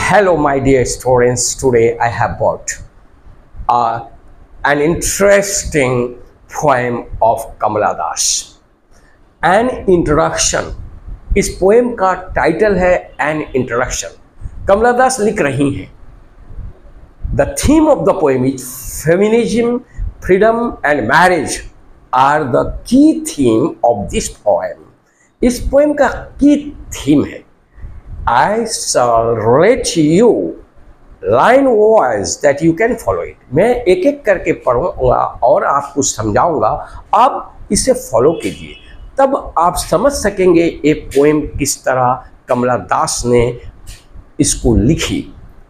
Hello, my dear students. Today I have brought an interesting poem of Kamala Das. An introduction. इस poem का title है an introduction. Kamala Das लिख रही हैं। The theme of the poem is feminism, freedom and marriage are the key theme of this poem. इस poem का key theme है। I shall relate you line wise that you can follow it। मैं एक एक करके पढ़ूंगा और आपको समझाऊंगा, आप इसे फॉलो कीजिए, तब आप समझ सकेंगे ये पोएम किस तरह कमला दास ने इसको लिखी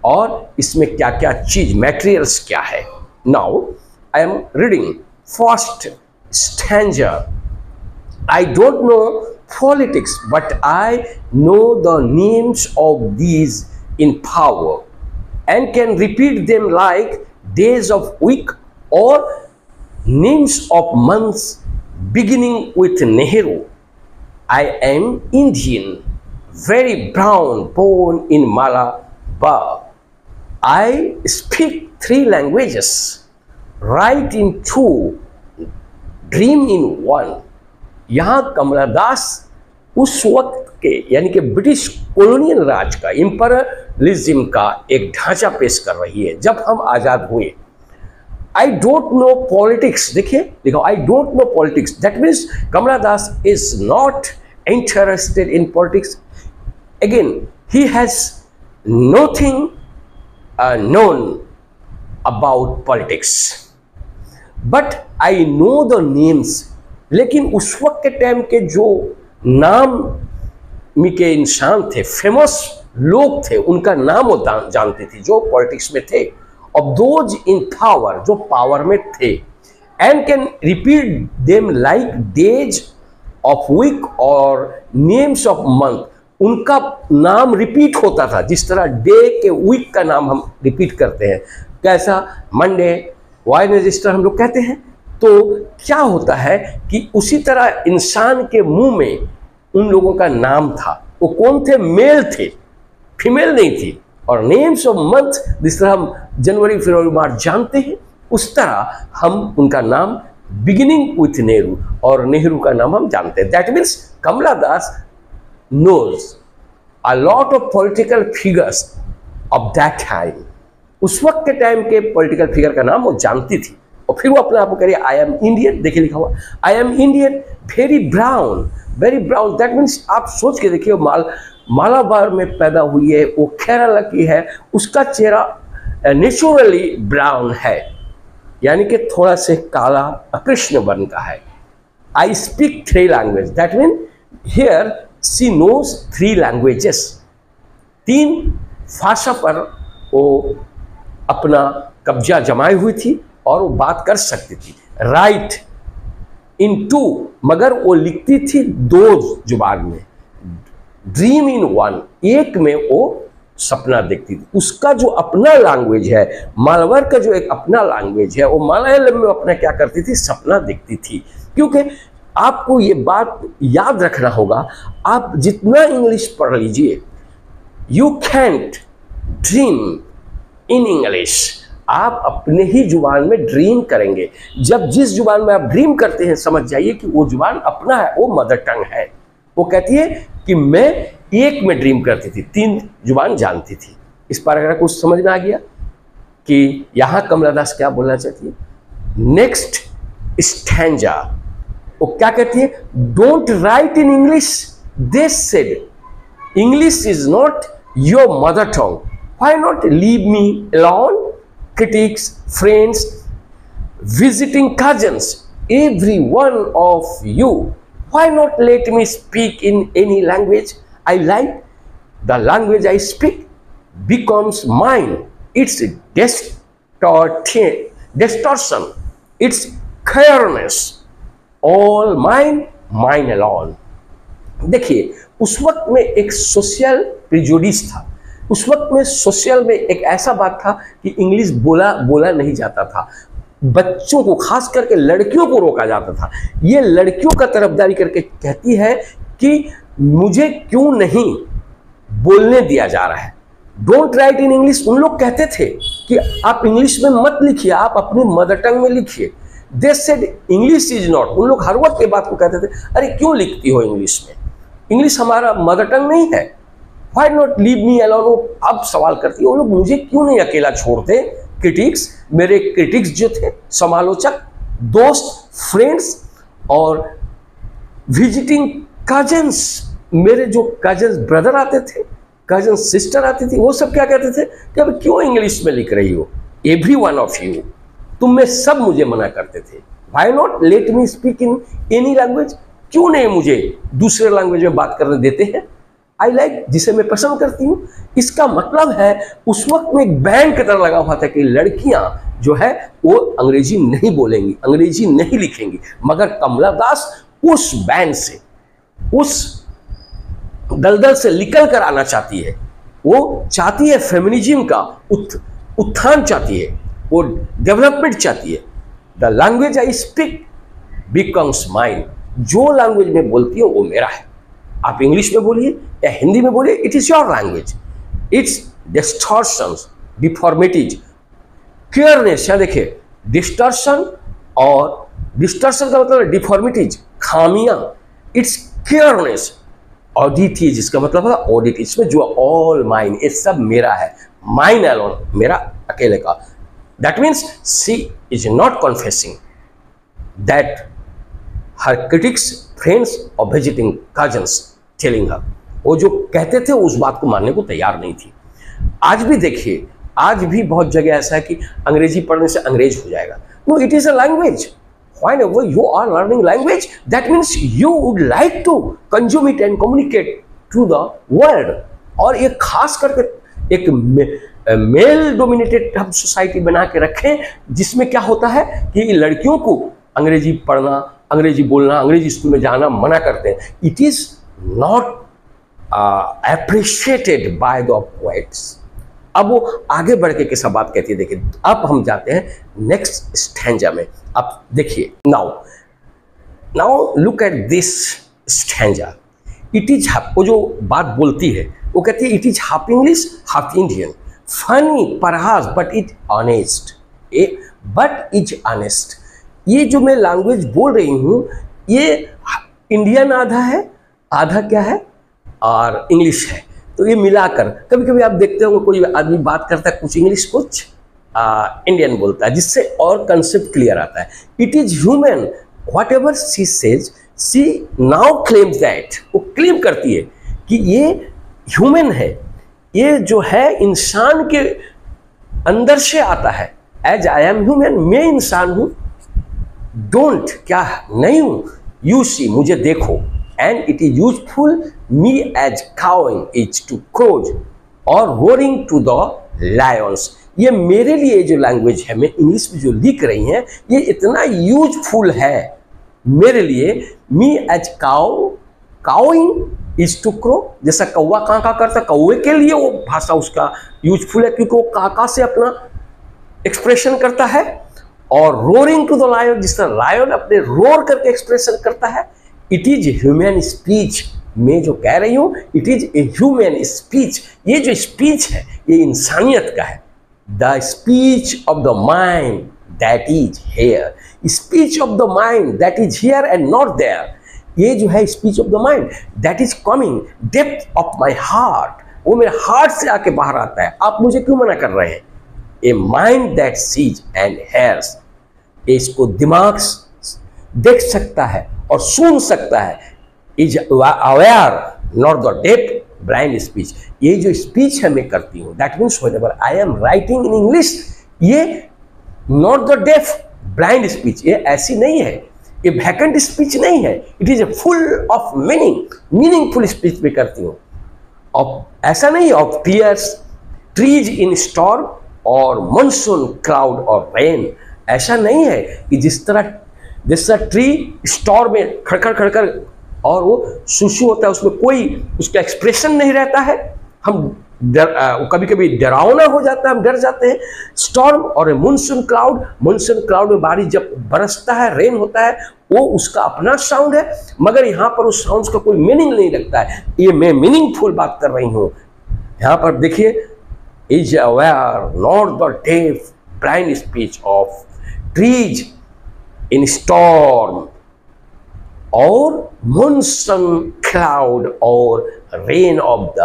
और इसमें क्या क्या चीज मटेरियल्स क्या है। Now I am reading first stanza. I don't know politics, but I know the names of these in power and can repeat them like days of week or names of months beginning with Nehru. I am Indian, very brown, born in Malabar. I speak 3 languages, write in 2, dream in 1। यहाँ कमला दास उस वक्त के यानी कि British colonial राज का, imperialism का एक ढांचा पेश कर रही है जब हम आज़ाद हुए। आई डोंट नो पॉलिटिक्स, देखिए देखो, I don't know politics, that means Kamala Das is not interested in politics. Again he has nothing known about politics, but I know the names. लेकिन उस वक्त के टाइम के जो नाम के इंसान थे, फेमस लोग थे, उनका नाम वो जानती थी जो पॉलिटिक्स में थे, ऑफ दोज इन पावर, जो पावर में थे, and can repeat them like days of week और नेम्स ऑफ मंथ। उनका नाम रिपीट होता था, जिस तरह डे के वीक का नाम हम रिपीट करते हैं, कैसा मंडे वेडनेसडे हम लोग कहते हैं। तो क्या होता है कि उसी तरह इंसान के मुंह में उन लोगों का नाम था। वो कौन थे? मेल थे, फीमेल नहीं थी। और नेम्स ऑफ मंथ, जिस तरह हम जनवरी फरवरी मार्च जानते हैं, उस तरह हम उनका नाम बिगिनिंग विथ नेहरू और नेहरू का नाम हम जानते हैं। That means Kamala Das knows a lot of political figures of that time. उस वक्त के टाइम के पॉलिटिकल फिगर का नाम वो जानती थी। और फिर वो अपने आप को करिए आई एम इंडियन, देखिए लिखा हुआ I am Indian, very brown, very brown. That means आप सोच के देखिए, मालाबार में पैदा हुई है, वो केरला की है, उसका चेहरा नेचुरली ब्राउन है, यानी कि थोड़ा से काला कृष्ण वर्ण का है। I speak 3 language, that mean here she knows 3 languages. 3 भाषा पर वो अपना कब्जा जमाई हुई थी और वो बात कर सकती थी। राइट इन 2, मगर वो लिखती थी 2 जुबान में। ड्रीम इन 1, एक में वो सपना देखती थी। उसका जो अपना लैंग्वेज है, मालवर का जो एक अपना लैंग्वेज है, वो मलयालम में अपना क्या करती थी? सपना देखती थी। क्योंकि आपको ये बात याद रखना होगा, आप जितना इंग्लिश पढ़ लीजिए, you can't dream in English. आप अपने ही जुबान में ड्रीम करेंगे। जब जिस जुबान में आप ड्रीम करते हैं, समझ जाइए कि वो जुबान अपना है, वो मदर टंग है। वो कहती है कि मैं एक में ड्रीम करती थी, 3 जुबान जानती थी। इस पैराग्राफ को समझ में आ गया कि यहाँ कमला दास क्या बोलना चाहती है। नेक्स्ट स्टैंजा, वो क्या कहती है? Don't write in English, they said English is not your mother tongue, why not leave me alone? Critics, friends, visiting cousins, every one of you, why not let me speak in any language I like? The language I speak becomes mine. It's distortion, it's chaos, all mine, mine alone। देखिए, उस वक्त में एक social prejudice था। उस वक्त में social में एक ऐसा बात था कि इंग्लिश बोला नहीं जाता था। बच्चों को, खास करके लड़कियों को रोका जाता था। ये लड़कियों का तरफदारी करके कहती है कि मुझे क्यों नहीं बोलने दिया जा रहा है। Don't write in English. उन लोग कहते थे कि आप इंग्लिश में मत लिखिए, आप अपनी मदर टंग में लिखिए। They said English is not, उन लोग हर वक्त ये बात को कहते थे, अरे क्यों लिखती हो इंग्लिश में, इंग्लिश हमारा मदर टंग नहीं है, why not leave me alone. वो अब सवाल करती है, वो लोग मुझे क्यों नहीं अकेला छोड़ते। क्रिटिक्स, मेरे क्रिटिक्स जो थे, समालोचक, दोस्त, फ्रेंड्स और विजिटिंग कजन्स, मेरे जो कजन्स ब्रदर आते थे, कजन सिस्टर आती थी, वो सब क्या कहते थे कि अब क्यों इंग्लिश में लिख रही हो, एवरी वन ऑफ यू, तुम में सब मुझे मना करते थे। Why not let me speak in any language, क्यों नहीं मुझे दूसरे लैंग्वेज में बात करने देते हैं। आई लाइक, जिसे मैं पसंद करती हूँ। इसका मतलब है उस वक्त में एक बैन की तरह लगा हुआ था कि लड़कियां जो है वो अंग्रेजी नहीं बोलेंगी, अंग्रेजी नहीं लिखेंगी। मगर कमला दास उस बैन से, उस दलदल से निकल कर आना चाहती है। वो चाहती है फेमिनिज्म का उत्थान चाहती है, वो डेवलपमेंट चाहती है। The language I speak becomes mine, जो लैंग्वेज में बोलती हो वो मेरा है। आप इंग्लिश में बोलिए या हिंदी में बोलिए, it is your language. It's distortions, deformities, clearness, या देखिए डिस्टॉर्शन, और डिस्टॉर्शन का मतलब डिफॉर्मिटीज, खामियां। इट्स क्लियरनेस, ऑडिट, जिसका मतलब है ऑडिट, इसमें जो ऑल माइन, ये सब मेरा है, माइन अलोन, मेरा अकेले का। That means she is not confessing that her critics, friends और विजिटिंग कजन्स टेलिंग हर, वो जो कहते थे उस बात को मानने को तैयार नहीं थी। आज भी देखिए, आज भी बहुत जगह ऐसा है कि अंग्रेजी पढ़ने से अंग्रेज हो जाएगा। No, it is a language. Whenever you are learning language, that means you would like to consume it and communicate to the world। और ये खास करके एक मेल डोमिनेटेड हम सोसाइटी बना के रखें, जिसमें क्या होता है कि लड़कियों को अंग्रेजी पढ़ना, अंग्रेजी बोलना, अंग्रेजी स्कूल में जाना मना करते हैं। It is not appreciated by the poets. अब वो आगे बढ़ के कैसा बात कहती है, देखिए। अब हम जाते हैं नेक्स्ट स्टैंजा में। अब देखिए, now look at this stanza. It is, वो जो बात बोलती है वो कहती है, it is half English half Indian, funny perhaps but is honest, but is honest. ये जो मैं लैंग्वेज बोल रही हूँ, ये इंडियन आधा है, आधा क्या है और इंग्लिश है। तो ये मिलाकर, कभी कभी आप देखते होंगे कोई आदमी बात करता है कुछ इंग्लिश कुछ इंडियन बोलता है, जिससे और कंसेप्ट क्लियर आता है। It is human what ever she says, she now claims that, वो क्लेम करती है कि ये ह्यूमन है, ये जो है इंसान के अंदर से आता है। एज आई एम ह्यूमन, मैं इंसान हूं। डोंट, क्या नहीं हूं, यू सी, मुझे देखो। And it is useful me as cawing is to crows or roaring to the lions. ये मेरे लिए जो लैंग्वेज है, मैं इंग्लिश में जो लिख रही हैं, ये इतना यूजफुल है मेरे लिए। Me as cawing is to crow, जैसा कौवा काका करता, कौवे के लिए वो भाषा उसका यूजफुल है, क्योंकि वो काका से अपना एक्सप्रेशन करता है। और रोरिंग टू द लायन, जिस तरह लायन अपने रोर करके एक्सप्रेशन करता है। इट इज ह्यूमन स्पीच, मैं जो कह रही हूं, it is a human speech. ये जो स्पीच है, ये इंसानियत का है। The speech of the mind that is here, speech of the mind that is here and not there. ये जो है speech of the mind that is coming depth of my heart, वो मेरे हार्ट से आके बाहर आता है। आप मुझे क्यों मना कर रहे हैं? A mind that sees and hears, इसको दिमाग देख सकता है और सुन सकता है। Is aware not the deaf blind speech, ये जो स्पीच है मैं करती हूँ, that means whenever I am writing in English, ये not the deaf blind speech, ये ऐसी नहीं है, ये वैकेंट स्पीच नहीं है। It is a full of meaningful speech में करती हूँ। और ऐसा नहीं है of tears, trees in storm और मानसून क्लाउड और रेन, ऐसा नहीं है कि जिस तरह ट्री स्टॉर्म में खड़खड़ खड़खड़ और वो सुसु होता है, उसमें कोई उसका एक्सप्रेशन नहीं रहता है, हम कभी कभी डरावना हो जाता है, हम डर जाते हैं। स्टॉर्म और मानसून क्लाउड में बारिश जब बरसता है, रेन होता है, वो उसका अपना साउंड है, मगर यहाँ पर उस साउंड का कोई मीनिंग नहीं लगता है। ये मैं मीनिंगफुल बात कर रही हूँ। यहाँ पर देखिए, is aware, not the deaf, blind speech of trees in storm और monsoon cloud और रेन ऑफ द,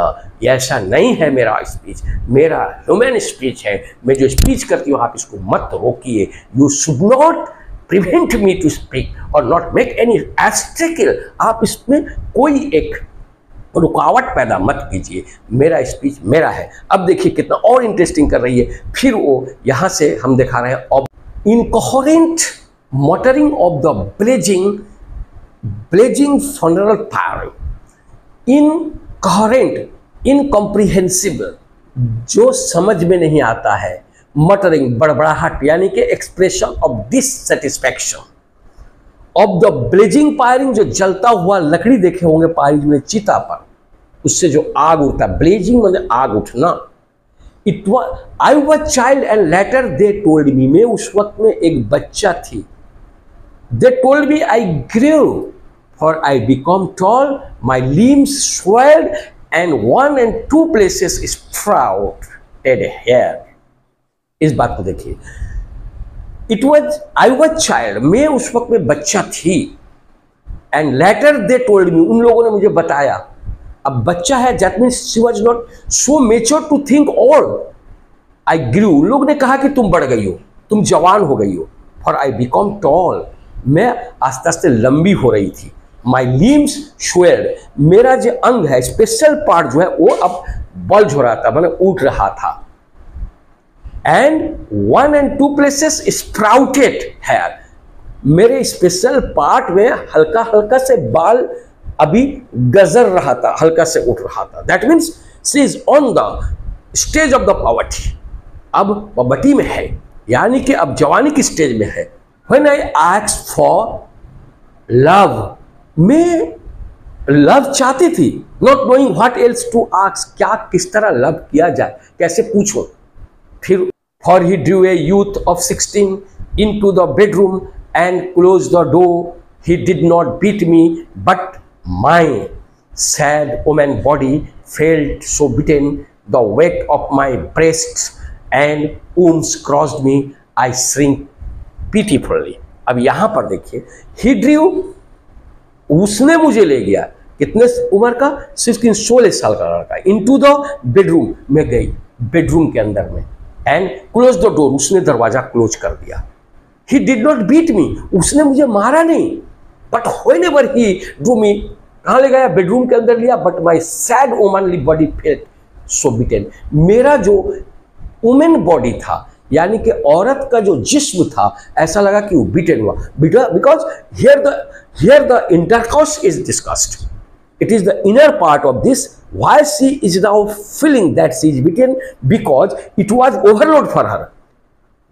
ऐसा नहीं है मेरा स्पीच, मेरा ह्यूमन स्पीच है। मैं जो स्पीच करती हूँ आप इसको मत रोकिए। You should not prevent me to speak और नॉट मेक एनी ऑब्स्टेकल, आप इसमें कोई एक रुकावट पैदा मत कीजिए, मेरा स्पीच मेरा है। अब देखिए कितना और इंटरेस्टिंग कर रही है। फिर वो यहाँ से हम दिखा रहे हैं of incoherent muttering of the blazing funeral fire, incoherent, incomprehensible, जो समझ में नहीं आता है, मटरिंग, बड़बड़ाहट, यानी कि expression of dissatisfaction of the blazing firing, जो जलता हुआ लकड़ी देखे होंगे पारिज में चिता पर, उससे जो आग उठता, ब्लेजिंग मतलब आग उठना। It was I was child and later they told me, मैं उस वक्त में एक बच्चा थी। They told me I grew for I become tall, my limbs swelled, and 1 and 2 places sprouted hair। इस बात को देखिए, It was I was child, मैं उस वक्त में बच्चा थी, and later they told me, उन लोगों ने मुझे बताया। अब बच्चा है, that means she was not so mature to think all। I grew, उन लोगों ने कहा कि तुम बढ़ गई हो, तुम जवान हो गई हो। For I become tall, मैं आस्ते आस्ते लंबी हो रही थी। My limbs swelled, मेरा जो अंग है, स्पेशल पार्ट जो है वो अब बल्ज हो रहा था, मैंने उठ रहा था। And 1 and 2 places sprouted hair, मेरे स्पेशल पार्ट में हल्का हल्का से बाल अभी गजर रहा था, हल्का से उठ रहा था। That means she is on the stage of the poverty, अब पॉवर्टी में है, यानी कि अब जवानी की स्टेज में है। When I asked for love, मैं लव चाहती थी, not knowing what else to ask, क्या किस तरह लव किया जाए, कैसे पूछो। फिर for he drew a youth of 16 into the bedroom and close the door, he did not beat me but my sad woman body felt so beaten, the weight of my breast and wombs crushed me, I shrink pitifully. अब यहां पर देखिए, ही Drew, उसने मुझे ले गया, कितने उम्र का, 16 साल का लड़का, इनटू द बेडरूम में गई, बेडरूम के अंदर में, एंड क्लोज द डोर, उसने दरवाजा क्लोज कर दिया। He did not beat me, उसने मुझे मारा नहीं, but whenever he drew me, कहाँ ले गया, बेडरूम के अंदर लिया, but my sad womanly body felt so beaten, मेरा जो वुमेन बॉडी था, यानी कि औरत का जो जिस्म था, ऐसा लगा कि वो बीटन हुआ, because here the intercourse is discussed, it is the inner part of this, why she is now feeling that she is beaten, because it was overload for her,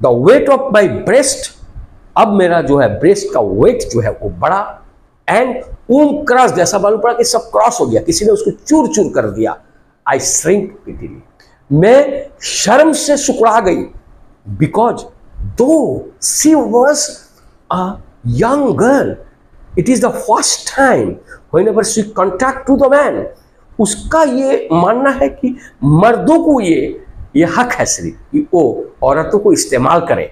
the weight of my breast, अब मेरा जो है breast का wait जो है वो बड़ा, and cross, जैसा मालूम पड़ा कि सब क्रॉस हो गया, किसी ने उसको चूर चूर कर दिया। आई श्रिंक पिटीली, मैं शर्म से सुकड़ा गई, because though she was a young girl, it is the first time whenever she contact to the man, उसका ये मानना है कि मर्दों को ये हक है सिर्फ कि वो औरतों को इस्तेमाल करें।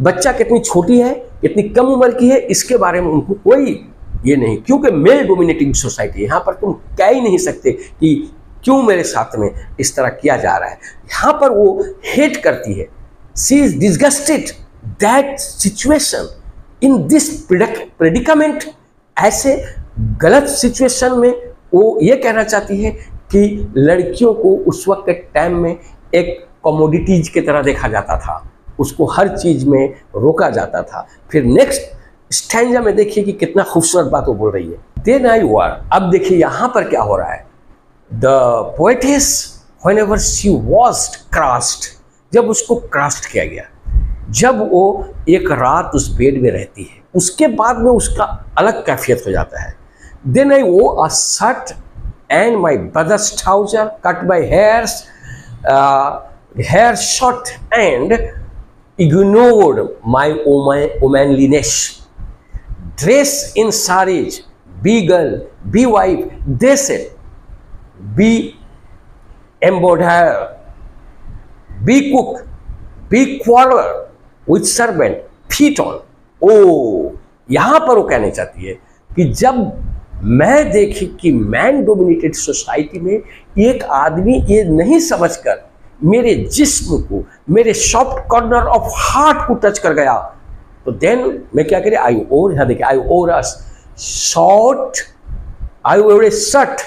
बच्चा कितनी छोटी है, कितनी कम उम्र की है, इसके बारे में उनको कोई ये नहीं, क्योंकि मेल डोमिनेटिंग सोसाइटी, यहाँ पर तुम कह ही नहीं सकते कि क्यों मेरे साथ में इस तरह किया जा रहा है। यहाँ पर वो हेट करती है, she is disgusted that situation in this predicament, ऐसे गलत सिचुएशन में वो ये कहना चाहती है कि लड़कियों को उस वक्त के टाइम में एक कमोडिटीज की तरह देखा जाता था, उसको हर चीज में रोका जाता था। फिर नेक्स्ट स्टैंजा में देखिए कि कितना खूबसूरत बात वो बोल रही है, देन आई वर। अब देखिए यहाँ पर क्या हो रहा है, the poetess whenever she was crossed, जब उसको क्रॉस्ड किया गया, जब वो एक रात उस बेड में रहती है, उसके बाद में उसका अलग कैफियत हो जाता है। Then I wore a shirt and my brother's trouser cut my hair short and ignored my womanliness, dress in saris, be girl, be wife, they said, be embroider be cook, be quarreler with servant, feet on. ओ, यहां पर वो कहना चाहती है कि जब मैं देखी कि मैन डोमिनेटेड सोसाइटी में एक आदमी ये नहीं समझकर मेरे जिस्म को, मेरे सॉफ्ट कॉर्नर ऑफ हार्ट को टच कर गया, तो देन मैं क्या करें, आई ओवर, यहां देखिए, आई over a short, I over A shirt,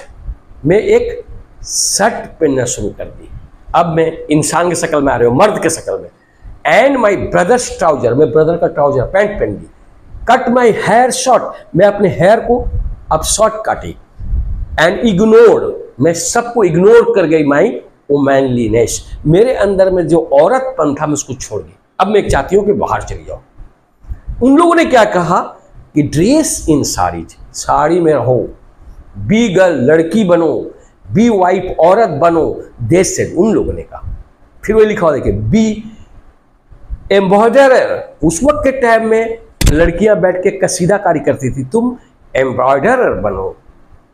मैं एक शर्ट पहनना शुरू कर दी। अब मैं इंसान की शक्ल में आ रही हूँ, मर्द के शक्ल में। एंड माई ब्रदर्स ट्राउजर, मैं ब्रदर का ट्राउजर पैंट पहन ली। कट माई हेयर शॉर्ट, मैं अपने हेयर को अब शॉर्ट काटी। एंड इग्नोर, मैं सबको इग्नोर कर गई माई वुमैनलीनेस, मेरे अंदर में जो औरतपन था मैं उसको छोड़ दी। अब मैं चाहती हूँ कि बाहर चली जाओ। उन लोगों ने क्या कहा कि ड्रेस इन साड़ीज, साड़ी में रहो, बी गर्ल, लड़की बनो, बी वाइफ, औरत बनो, देश से, उन लोगों ने कहा। फिर वो लिखा हुआ देखिए, बी एम्ब्रॉयडरर, उस वक्त के टाइम में लड़कियां बैठ के कसीदाकारी करती थी, तुम एम्ब्रॉयडरर बनो,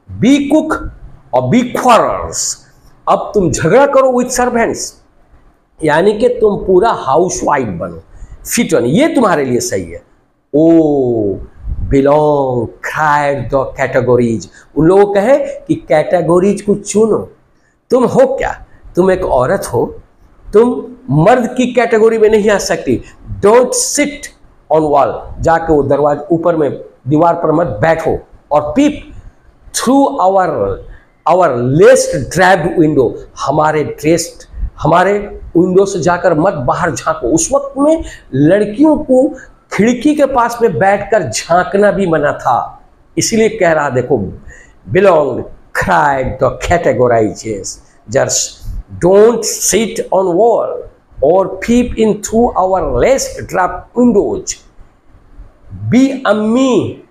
बी कुक और बी क्वारलर्स, अब तुम झगड़ा करो विथ सर्वेंट्स, यानी कि तुम पूरा हाउसवाइफ बनो, फिट ऑन, ये तुम्हारे लिए सही है। ओ बिलोंग क्राइड द कैटेगरीज, उन लोगों को कहे कि कैटेगरीज को चुनो। तुम हो क्या, तुम एक औरत हो, तुम मर्द की कैटेगरी में नहीं आ सकती। डोंट सिट ऑन वॉल, जाके वो दरवाजे ऊपर में दीवार पर मत बैठो। और peep through our lest draped window, हमारे ड्रेस्ड, हमारे विंडो से जाकर मत बाहर झांको। उस वक्त में लड़कियों को खिड़की के पास में बैठकर झांकना भी मना था, इसलिए कह रहा देखो, belong cried the categorizes, just don't sit on wall और peep in through our lest draped windows. बी अम्मी,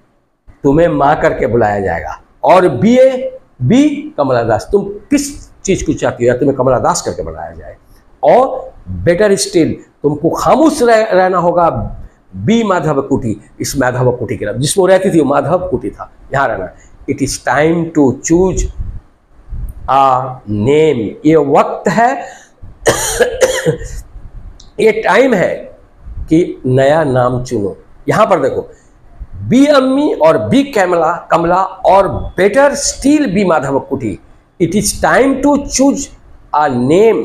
तुम्हें मां करके बुलाया जाएगा। और बी कमला दास, तुम किस चीज को चाहती हो, या तुम्हें कमला दास करके बुलाया जाए। और बेटर स्टिल, तुमको खामोश रहना होगा, बी माधव कुटी, इस माधव कुटी के नाम जिसमें रहती थी वो माधव कुटी था, यहां रहना। It is time to choose a name, ये वक्त है ये टाइम है कि नया नाम चुनो। यहां पर देखो, बी अम्मी और बी कमला और better still be Madhav Kutty. It is time to choose a name,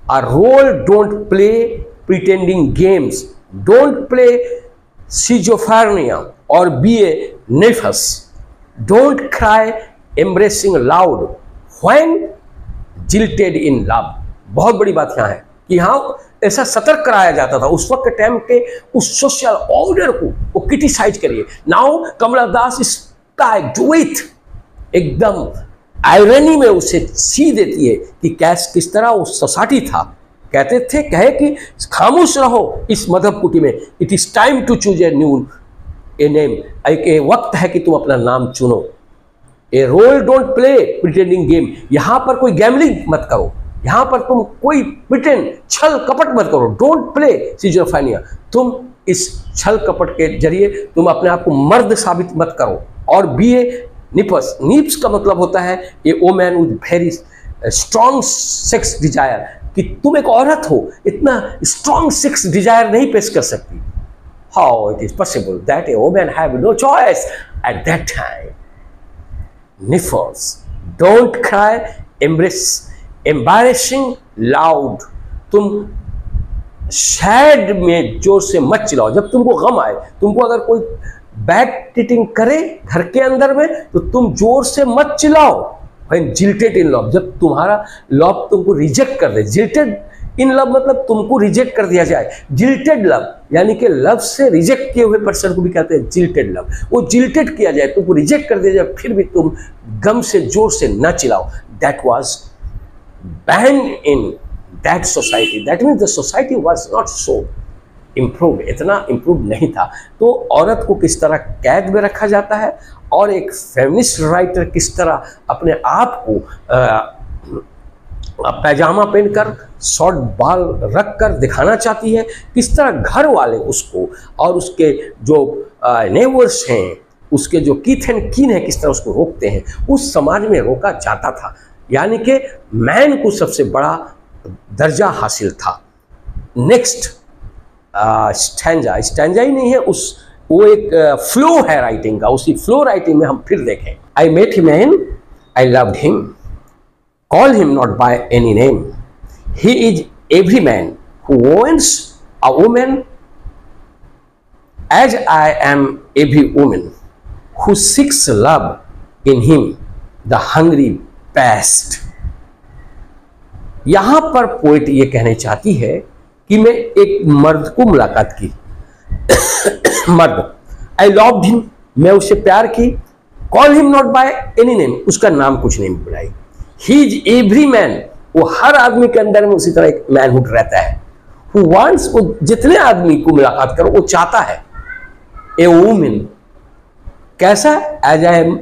a role, don't play pretending games, don't play schizophrenia or be a nephus, don't cry embracing loud when jilted in love। बहुत बड़ी बात यहाँ है कि यहाँ ऐसा सतर्क कराया जाता था उस वक्त के टाइम के उस सोशल ऑर्डर को वो क्रिटिसाइज करिए। नाउ कमला दास इस टाइड विथ एकदम आयरनी में उसे सी देती है कि कैस किस तरह वो सोसाइटी था। कहते थे, कहे कि खामोश रहो इस मधव कुटी में, it is time to choose a new a name, एक वक्त है कि तुम अपना नाम चुनो। A role don't play pretending game, यहां पर कोई गैमलिंग मत करो, यहां पर तुम कोई प्रिटेंड छल कपट मत करो। डोंट प्ले सिजोफेनिया, तुम इस छल कपट के जरिए तुम अपने आप को मर्द साबित मत करो। और बी ए निपस, निप्स का मतलब होता है a woman with very strong sex Dzire, कि तुम एक औरत हो, इतना स्ट्रॉन्ग सेक्स डिजायर नहीं पेश कर सकती। How it is possible that a woman have no choice at that time. निफर्स, डोंट क्राई एम्बैरेसिंग लाउड, तुम सैड में जोर से मत चिल्लाओ। जब तुमको गम आए, तुमको अगर कोई बैक ट्रीटिंग करे घर के अंदर में, तो तुम जोर से मत चिल्लाओ। When jilted in love, जब तुम्हारा लव तुमको रिजेक्ट कर दे, जिल्टेड इन लव मतलब तुमको रिजेक्ट कर दिया जाए। जिल्टेड लव यानी कि लव से रिजेक्ट किए हुए पर्सन को भी कहते हैं जिल्टेड लव। वो जिल्टेड किया जाए, तुमको रिजेक्ट कर दिया जाए, फिर भी तुम गम से जोर से न चिल्लाओ। That was ban in that society, that means the society was not so improve, इतना इम्प्रूव नहीं था। तो औरत को किस तरह कैद में रखा जाता है और एक फेमिनिस्ट राइटर किस तरह अपने आप को पैजामा पहनकर शॉर्ट बाल रखकर दिखाना चाहती है, किस तरह घर वाले उसको और उसके जो नेबर्स हैं, उसके जो कीथ एंड कीन है, किस तरह उसको रोकते हैं, उस समाज में रोका जाता था। यानी कि मैन को सबसे बड़ा दर्जा हासिल था। नेक्स्ट स्टैंजा, स्टैंजा ही नहीं है, वो एक फ्लो है राइटिंग का, उसी फ्लो राइटिंग में हम फिर देखें। I met him and I loved him, call him not by any name, he is every man who wants a woman as I am every woman who seeks love in him, the hungry past। यहां पर poet ये कहने चाहती है कि मैं एक मर्द को मुलाकात की मर्द, आई लव्ड हिम, मैं उससे प्यार की, call him not by any name, उसका नाम कुछ नहीं बुलाई, ही इज एवरी मैन, वो हर आदमी के अंदर में उसी तरह एक मैनहुड रहता है, हु वांट्स, वो जितने आदमी को मुलाकात करो वो चाहता है, ए वुमन, कैसा, as I am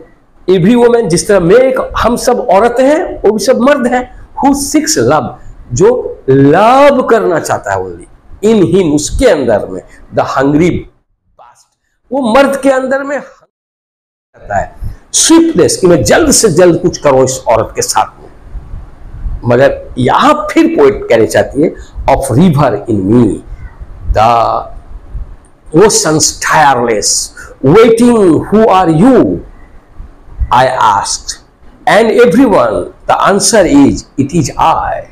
every woman, जिस तरह मैं एक, हम सब औरतें हैं, वो भी सब मर्द हैं, हु सिक्स लव, जो लव करना चाहता है, ओनली इन हिम, उसके अंदर में, द हंग्री पास्ट, वो मर्द के अंदर में रहता है, स्विफ्टनेस, कि मैं जल्द से जल्द कुछ करो इस औरत के साथ में। मगर यहां फिर पोइट कहना चाहती है, of river in me the oceans tireless, waiting, who are you? I asked, and everyone, the answer is, it is I.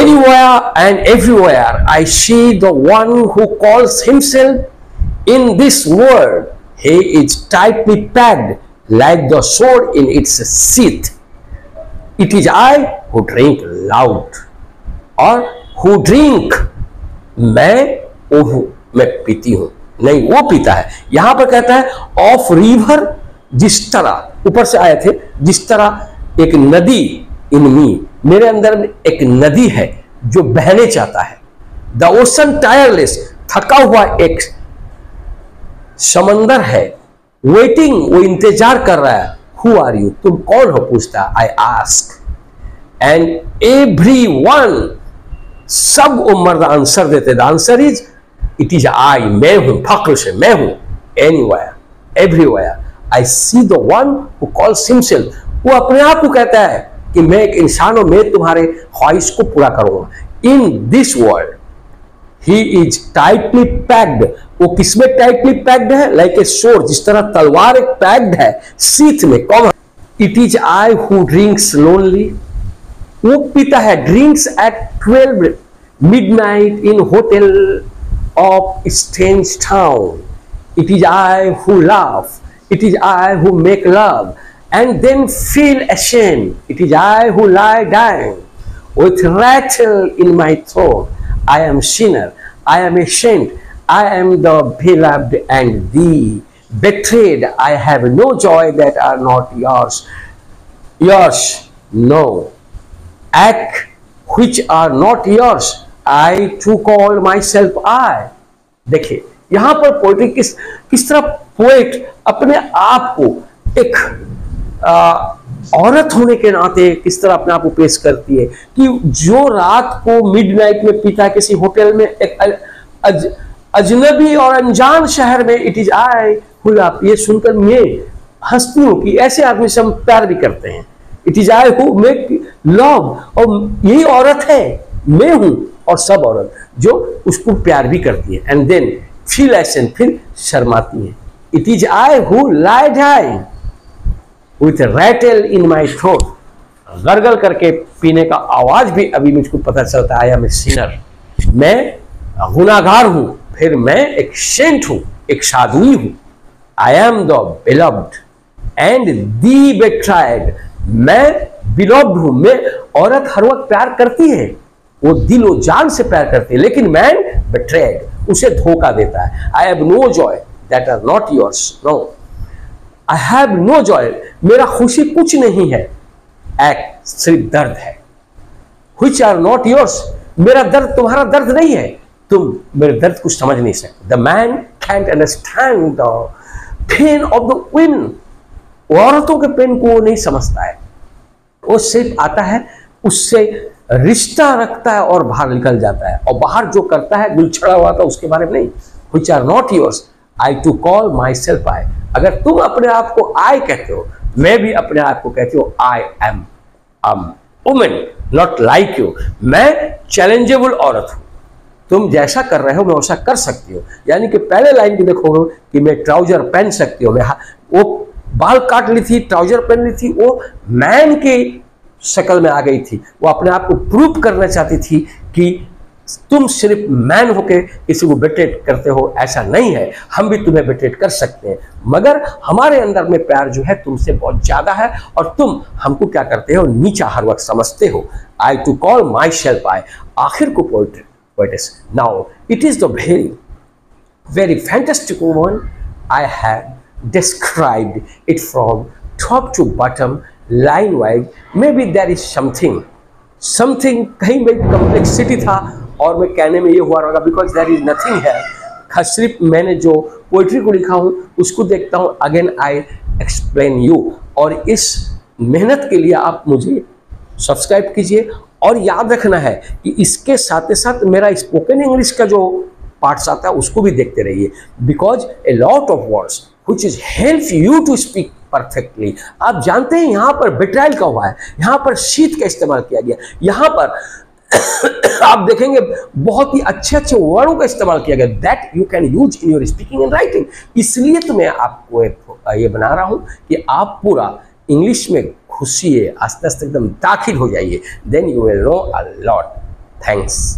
Anywhere and everywhere, I see the one who calls himself in this world. He is tightly packed like the sword in its sheath. It is I who drink loud, or who drink, मैं पीती हूं, नहीं वो पीता है। यहां पर कहता है ऑफ रिवर, जिस तरह ऊपर से आए थे, जिस तरह एक नदी इन मी, मेरे अंदर में एक नदी है जो बहने चाहता है, द ओशन टायरलेस, थका हुआ एक समंदर है, वेटिंग, वो इंतजार कर रहा है, हु आर यू, तुम कौन हो, पूछता है, I ask, and every one, सब वो मर्द आंसर देते, the answer is, it is आई, मैं हूं, फक्र से मैं हूं, anywhere everywhere, I see the one who calls himself, वो अपने आप को कहता है कि मैं एक इंसान हूं, मैं तुम्हारे ख्वाहिश को पूरा करूंगा, in this world, he is tightly packed, वो किसमें टाइटली पैक्ड है, लाइक ए सोर्ड, जिस तरह तलवार एक पैक्ड है सीथ में, common, it is I who drinks lonely, वो पीता है, drinks eight 12 midnight in hotel of strange town, it is I who laugh, it is I who make love and then feel ashamed, it is I who lie dying with rattle in my throat, I am sinner, I am ashamed, I am the beloved and thee betrayed, I have no joy that are not yours, no act which are not yours, I to call myself I। देखिए यहां पर poetry किस तरह poet अपने आप को एक औरत होने के नाते किस तरह अपने आप को पेश करती है, कि जो रात को मिडनाइट में पीता किसी होटल में, एक अजनबी और अनजान शहर में, it is I who love, ये सुनकर मैं हंसती हूं कि ऐसे आदमी से हम प्यार भी करते हैं, it is I who make love, और यही औरत है, मैं हूं, और सब औरत जो उसको प्यार भी करती है, एंड देन फील एशन, फिर शर्माती है, it is I who lie dying with rattle in my throat, gargle करके पीने का आवाज भी अभी मुझको पता चलता है, आई एम ए सिनर, मैं गुनाहगार हूं, फिर मैं एक सेंट हूं, एक साधुई हूं, I am the beloved and the betrayed, मैं बिलव्ड हूं, मैं, औरत हर वक्त प्यार करती है, वो दिलो जान से प्यार करती है, लेकिन मैन बेट्रेड, उसे धोखा देता है, I have no joy that are not yours, no I have no joy, मेरा खुशी कुछ नहीं है, एक सिर्फ दर्द है, व्हिच आर नॉट योर्स, मेरा दर्द तुम्हारा दर्द नहीं है, तुम मेरे दर्द को समझ नहीं सकते, the man can't understand the pain of the women, औरतों के पेन को वो नहीं समझता है, वो सिर्फ आता है, उससे रिश्ता रखता है और बाहर निकल जाता है, और बाहर जो करता है गुलछड़ा हुआ था उसके बारे में नहीं, which are not yours, I to call myself I, अगर तुम अपने आप को I कहते हो, मैं भी अपने आप को कहती हूँ I am a woman, not like you. मैं चैलेंजेबल औरत हूं, तुम जैसा कर रहे हो मैं वैसा कर सकती हूँ। यानी कि पहले लाइन की देखो कि मैं ट्राउजर पहन सकती हूँ, मैं वो बाल काट ली थी, ट्राउजर पहन ली थी, वो मैन की शक्ल में आ गई थी। वो अपने आप को प्रूव करना चाहती थी कि तुम सिर्फ मैन होके किसी को बेटेट करते हो, ऐसा नहीं है, हम भी तुम्हें बेटेट कर सकते हैं, मगर हमारे अंदर में प्यार जो है तुमसे बहुत ज्यादा है और तुम हमको क्या करते हो, नीचा हर वक्त समझते हो। I too call my self I, आखिर को poetess. Now it is the very fantastic woman. I have described it from top to bottom, line wise. Maybe there is something कहीं में कम्प्लेक्सिटी था और मैं कहने में ये हुआ होगा, बिकॉज देयर इज नथिंग है। सिर्फ मैंने जो पोइट्री को लिखा हूँ उसको देखता हूँ, अगेन आई एक्सप्लेन यू। और इस मेहनत के लिए आप मुझे सब्सक्राइब कीजिए और याद रखना है कि इसके साथ साथ मेरा स्पोकन इंग्लिश का जो पार्ट्स आता है उसको भी देखते रहिए, because a lot of words which is help you to speak perfectly. आप जानते हैं यहाँ पर बेट्रायल का हुआ है, यहाँ पर शीत का इस्तेमाल किया गया, यहाँ पर आप देखेंगे बहुत ही अच्छे अच्छे वर्डों का इस्तेमाल किया गया, that you can use in your speaking and writing. इसलिए तो मैं आपको ये बना रहा हूँ कि आप पूरा इंग्लिश में घुसिए, आस्ते आस्ते एकदम दाखिल हो जाइए, then you will know a lot. Thanks.